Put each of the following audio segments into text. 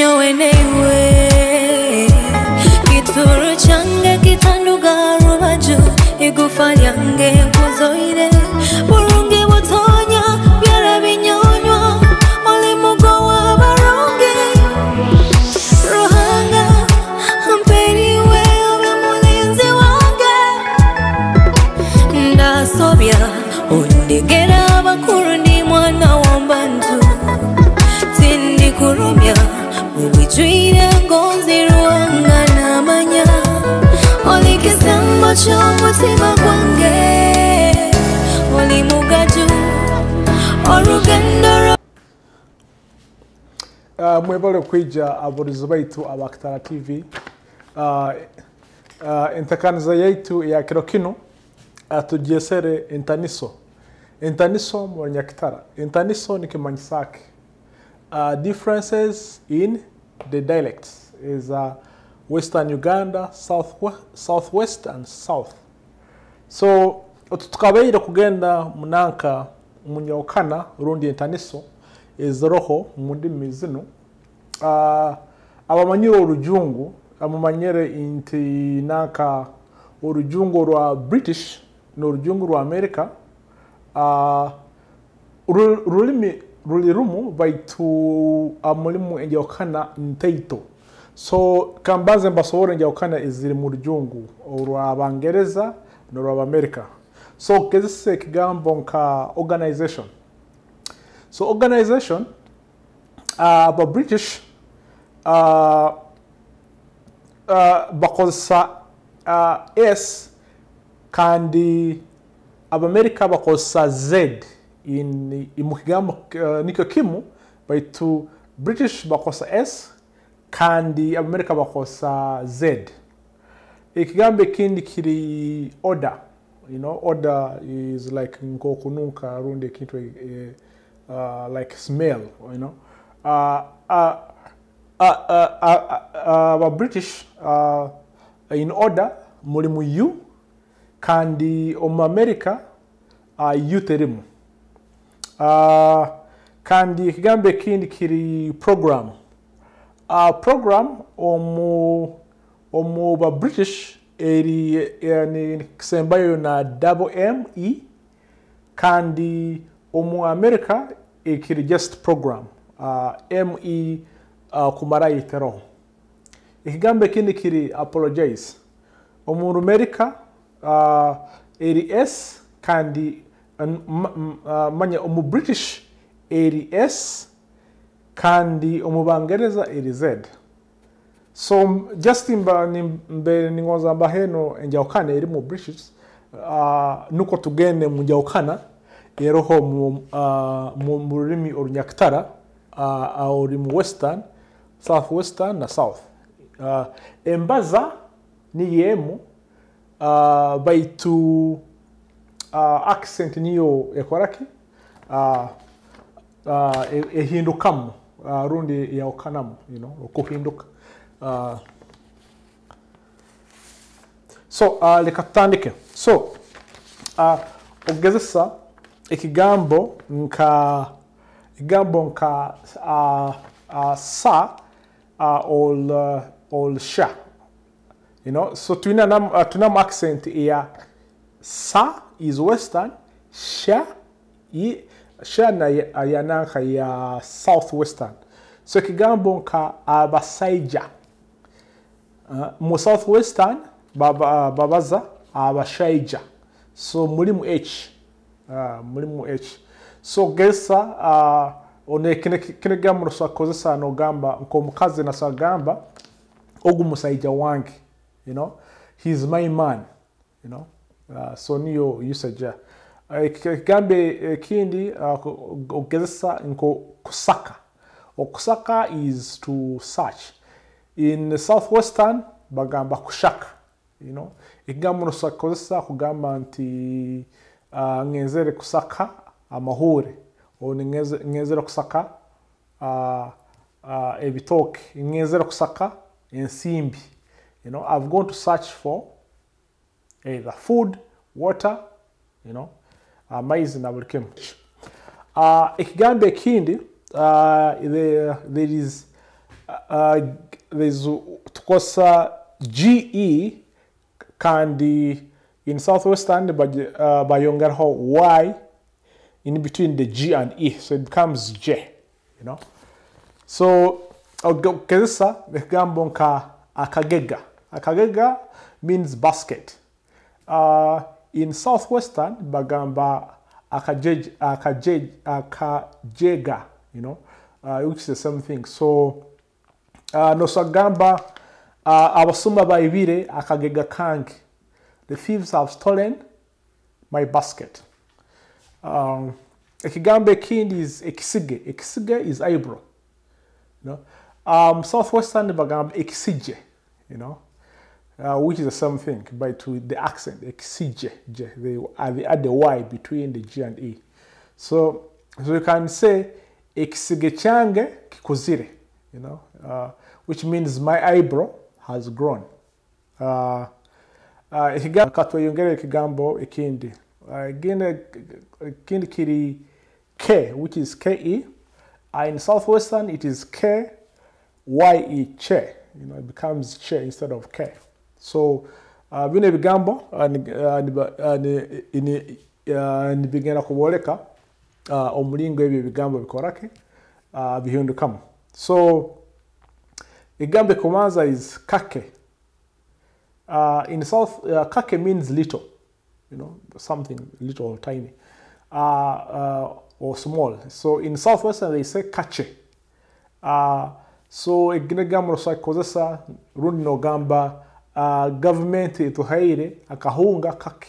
nyowe newe kituru change kitanduga rubaju igufa lyange kuzoire burungi butonya byara binyonywa oli mugowa barungi ruhanga mperi wewe mulinzi wange ndasobya undigera abakuru ndi mwana w'ombantu tindi kurumya ubijwire ngonzi ruhanga namanya oli kisembo cy'umutima gwange oli mugaju orugendo mwebale kwija aborizo baitu abakitara TV entakaniza yaitu ya kiro kino tujesere Entaaniso. Entaaniso mu Orunyakitara. Entaaniso ni kimanyisake. Differences in the dialects is Western Uganda, Southwest and South. So tukabeire kugenda munanka munyokana rundi Entaaniso is roho mu ndimi zino. Abamanyire orujungu amumanyire inti nanka orujungu rwa British n'orujungu rwa America rulirumu baitu amulimu enjokana ntaito. So kambaze mbasobora enjokana iziri mu rujungu rwa Abangereza n'rwa America. So kezise kigambo nka organization. So organization ba British bakozesa S kandi America bakozesa Z in imukigambo niko kimu baitu British bakozesa S kandi America bakozesa Z. Ikigambo kindi kiri order. You know, order is like nkokunuka runde kitu like smell, you know. British in order mulimu U kandi America U terimu. Kandi kigambe kindi kiri program. Program omu ba British eri yani kisembayo na ME kandi omu America kiri just program. ME kumara yitero. Ikigambe kindi kiri apologize. Omu America eri S kandi manya omu British eri S kandi omu Bangereza eri Z. So just mbe ningoza mbaheno enjaukana eri mu British nuko tugende mu njaukana eroho mu rurimi Orunyakitara ori mu Western, Southwestern na South. Embaza ni yemu baitu accent niyo ekoraki ehindukamu rundi ya okanamu, you know, okuhinduka. So lekatandike. So ogezesa ikigambo nka sa ol sha. You know, so tunam accent ya sa is Western, sha na yananka ya Southwestern. So kigambo nka abasaija. Mu Southwestern babaza abashaija. So mulimu H. So gesa one kine gambo sakozesa no gamba nko mukazi na sagamba ogu musaija wangi, you know, he's my man, you know. So niyo usage. Gambe kindi ogezesa nko kusaka. Okusaka is to search. In the Southwestern bagamba kushaka, you know. Ikigambo no sakozesa kugamba nti ngenzere kusaka amahure o ngenzere kusaka ebitoke, ngenzere kusaka ensimbi. You know, I've gone to search for either food, water, you know, maize na buli kimu. Ikigambo ekindi there is there's tukosa GE kandi in southwestern bayongeraho Y in between the G and E, so it becomes J, you know. So kezesa ekigambo nka akagega. Akagega means basket. In southwestern bagamba akajega, you know, which is the same thing. So nosagamba abasumba baibire akagega kange. The thieves have stolen my basket. Ekigambo ekindi is ekisige. Ekisige is eyebrow. You know, southwestern bagamba ekisije, you know, which is the same thing, but with the accent ekisije. They add the Y between the G and E. So you can say ekisige change kikuzire, you know, which means my eyebrow has grown. Katweyongere ekigambo ekindi. Ekindi kiri K, which is KE. In southwestern it is KYE, che. You know, it becomes che instead of K. So bino ebigambo nibigenda kuboleka omulingo ebyo ebigambo bikorake bihindukamu. So ekigambo ekomanza is kake. In South, kake means little, you know, something little or tiny, or small. So in southwestern they say kache. So ekigambo kozesa rundi nogamba government etuhaire akahunga kake.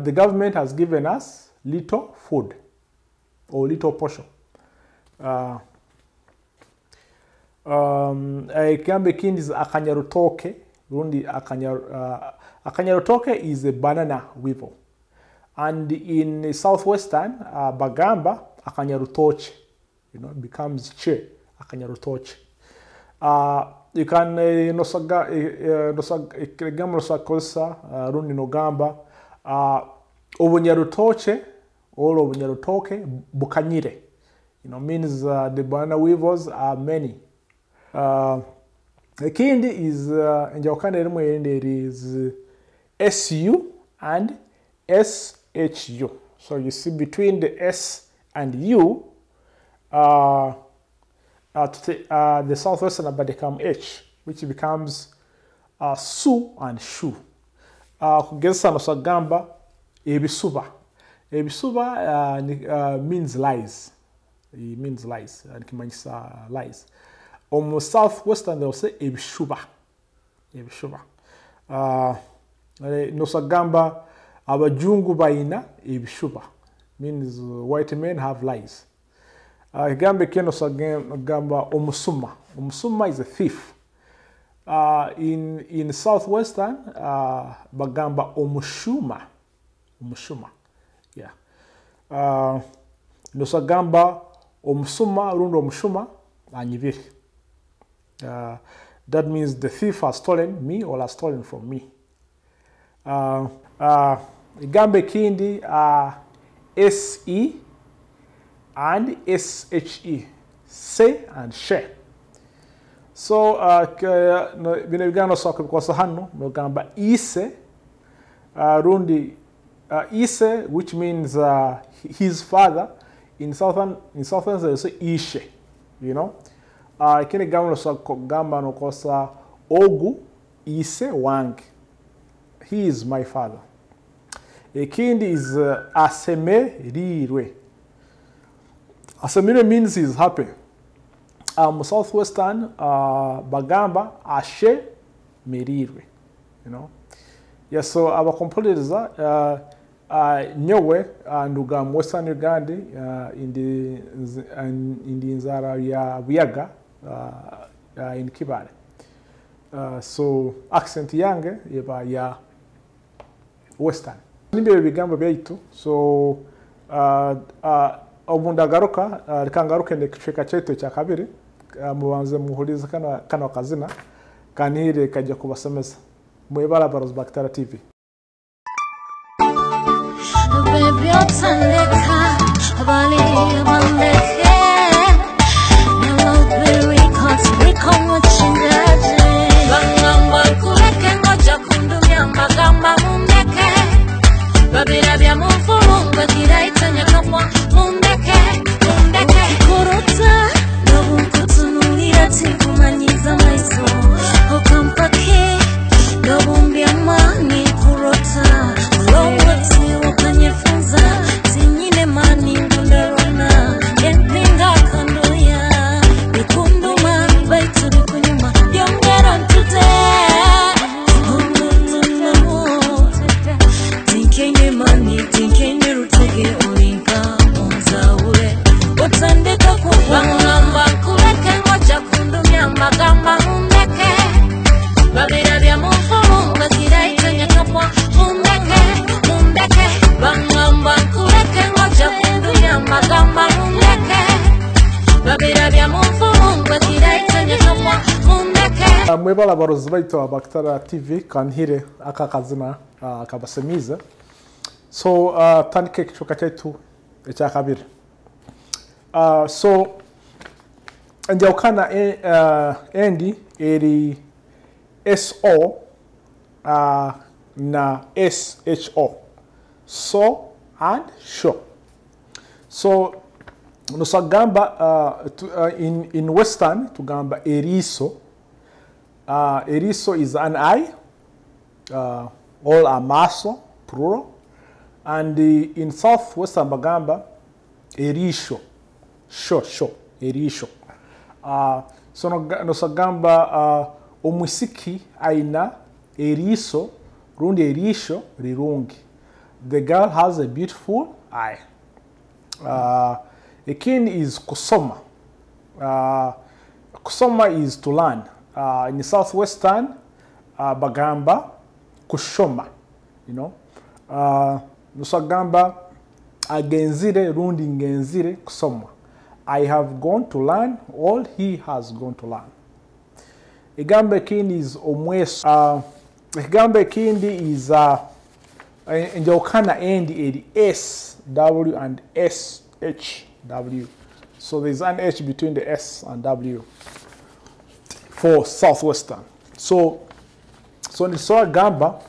The government has given us little food or little portion. Ekigambo ekindi is akanyarutoke. Rundi akanyarutoke is a banana weevil, and in southwestern bagamba akanyarutoche, you know, it becomes che akanyarutoche. You can nosaga nosakosa rundi nogamba obunyarutoche or obunyarutoke bukanyire, you know, means the banana weevils are many. The kindi is there is SU and SHU. So you see between the S and U, the southwestern become H, which becomes su and shu. Kugeza nosagamba ebisuba. Ebisuba means lies. It means lies. And kimanyisa lies. On southwestern they will say ebishuba. Ebishuba. Nosagamba abajungu baina ebishuba. Means white men have lies. Gambe keno nosagamba omusuma. Omusuma is a thief. In southwestern bagamba omushuma. Omushuma. Yeah. Nosagamba omusuma rundo omushuma anyiviri. That means the thief has stolen me or has stolen from me. Gambe kindi SE and SHE, se and she. So binebigano soko kwa hano no gamba ise rundi ise, which means his father. In southern they say ishe, you know. Kine gamba soko gamba no kosa ogu ise wangi. He is my father. Ekindi is asemerirwe. Asemerirwe means he is happy. Southwestern bagamba ashe merirwe, you know. Yes, so our competitors nyowe nduga mu Western Uganda in the nzara ya Yega in Kibale. So accent yange yeba ya Western. Nimbe bigambo byaitu. So obundagaruka rikangaruke ndekiceka cyeto cya kabiri mubanze muhuriza kana kazina kanire kajya kubasomeza mwebara Barozi Bakitara TV. Baby, I'm Mwebala barozi baitu Abakitara TV kanhire aka kazina kabasemize. So tandike kichuka chetu ekya kabiri. So njawukana endi eri SO na SHO. So and sho. So nusagamba in Western tugamba eriso. Eriso is an eye, all are maso, plural. And in Southwestern Bagamba, erisho, sho, erisho. So nosagamba omwisiki aina eriso, rundi erisho, rirungi. The girl has a beautiful eye. Akin is kusoma. Kusoma is to learn. In the Southwestern Bagamba, kushoma, you know. Nusagamba agenzire rundi ngenzire kusoma. I have gone to learn, all he has gone to learn. Igambe kindi is omweso. Igambe kindi is njawukana endi edi S, W and S, H, W. So there's an H between the S and W for Southwestern. So nisoa gamba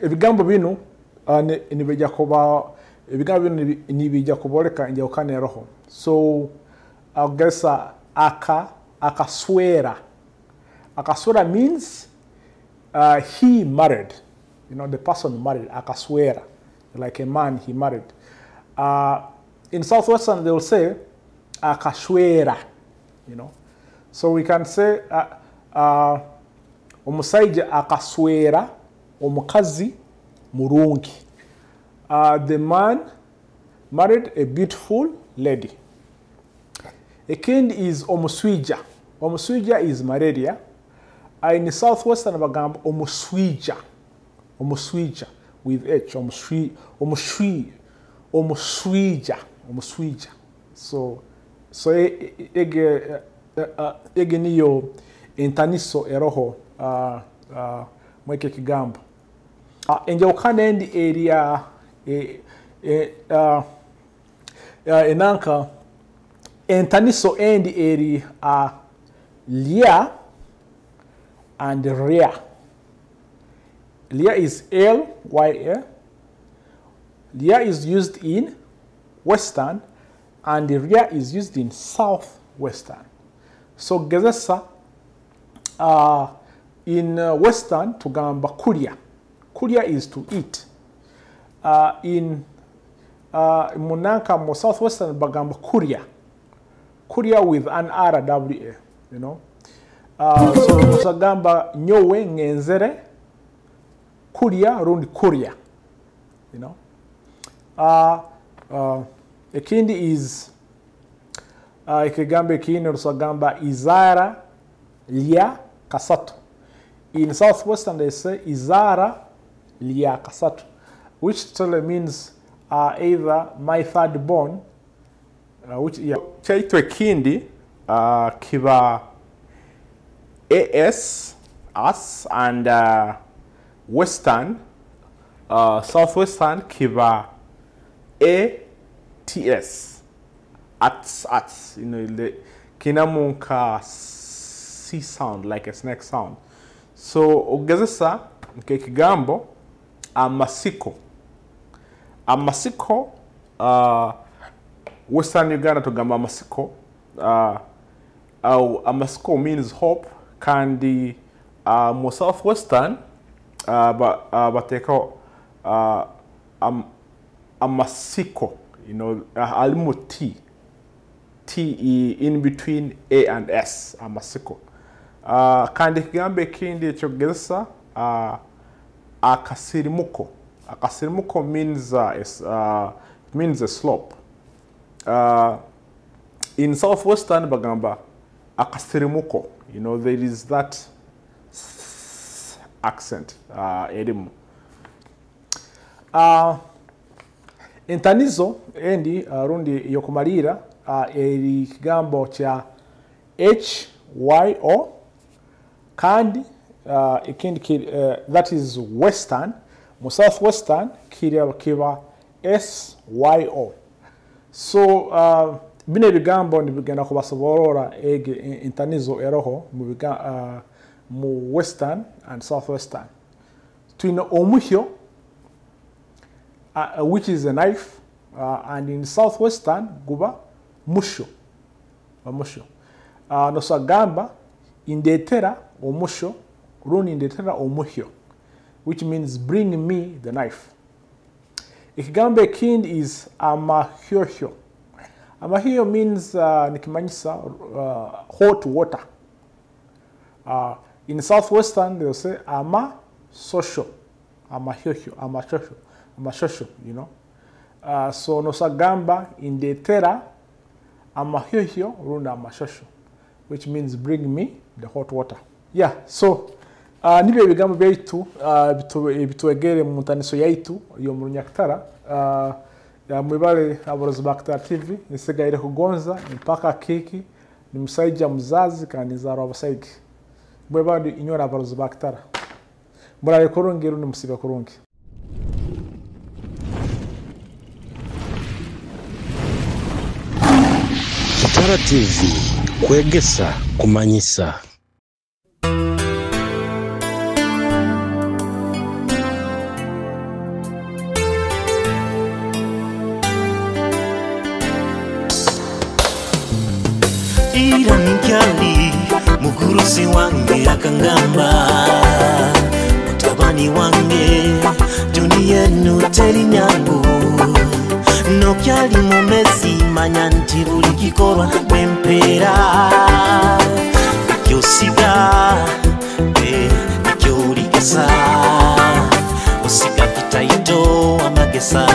ebigambo bino nibijja kuba ebigambo bino nibijja kuboleka njawukana roho. So agesa akaswera. Akaswera means he married. You know, the person married. Akaswera, like a man he married. In Southwestern they will say akashwera. You know. So we can say omusaija akaswera omukazi murungi. The man married a beautiful lady. Ekindi is omuswija. Omuswija is malaria. In the Southwestern bagamba omuswija. Omuswija with H. Omuswija. So ege niyo Entaaniso eroho mweke kigambo. Enjawukana endi area enanka Entaaniso endi eri lia and ria. Lia is L-Y-A. Lia is used in Western and ria is used in Southwestern. So gezesa in Western tugamba kulya. Kulya is to eat. In munanka mo Southwestern bagamba kurya. Kurya with an R-W-A, you know. So musagamba nyowe ngenzere kurya rundi kurya, you know. Ekindi is ikigambo ekindi rusagamba izara lya kasatu. In Southwestern they say izara lya kasatu, which totally means either my third born, which chaitwa ekindi kiba AS, us, and Western, Southwestern kiba ATS, ats, you know, the kinamunka C sound, like a snake sound. So ogezesa kigambo amasiko. Amasiko, Western Uganda tugamba amasiko. Amasiko means hope. Kandi mo Southwestern bateka amasiko, you know, alimu T in between A and S, amasiko. Kandi kigambe kindi chogesa akasirimuko. Akasirimuko means a slope. In Southwestern bagamba akasirimuko, you know, there is that accent edimu. Entaaniso endi rundi yokumalira ekigambo kya HYO kandi ekindi that is western mu southwestern kiba SYO. So bino ebigambo nibigenda kubasoborora Entaaniso eroho mu western and southwestern. Twina omuhyo which is a knife, and in southwestern guba musho. Nosagamba indetera omusho, runi indetera omuhyo, which means bring me the knife. Ikigambo ekindi is amahyohyo. Amahyohyo means nikimanyisa hot water. In southwestern they'll say amashosho, amahyohyo, amashosho, you know. So nosagamba indetera amahyohyo runda amashosho, which means bring me the hot water. Yeah, so nibyo ebigambo byaitu bitwegere mu Entaaniso yaitu yo mu Orunyakitara. Mwibale abarozi ba Kitara TV nisigaire kugonza mpaka kiki ni musaija muzazi kandi nzaro abasaigi. Mwibale inyora abarozi ba Kitara. Murare kurungi rundi musibe kurungi. Kitara TV kwegesa kumanyisa. Ira nikyali mugurusi wange akangamba mutabani wange dunia nuteri nyangu nokyali mumezi manya nti buli kikolwa mwempera kyosiga ekyoligesa osiga kitaito amagesa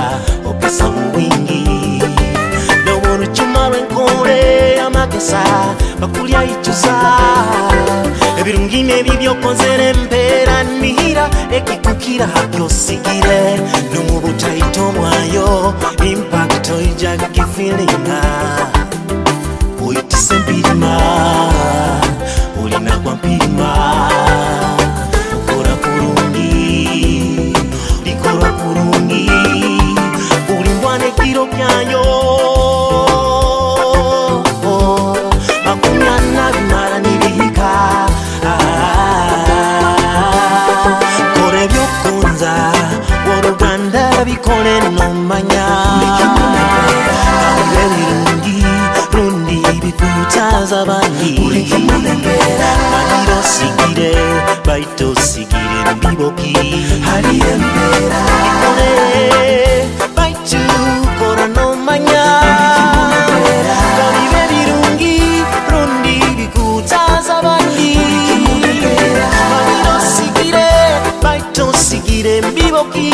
okesa mu bwingi nobona kyuma lwenkole amagesa bakulya itusa ebirungi nebibyokozere empeera nihira ekikukira hakyosigire nomubutaito mwayo impacto ijagifilinga oyitise mpirima olina kwa mpirima okora kurungi likorwa kurungi ulimbwa nekiro kyayo bakunyana bimara nibihika kore byokunza Oruganda bikole nomanya birungi rundi bikutaza bandi maniro sigire baito sigire mbiboki hari embera bikole baitu kora nomanya birungi rundi bikutaza bandi maniro sigire baito sigire mbiboki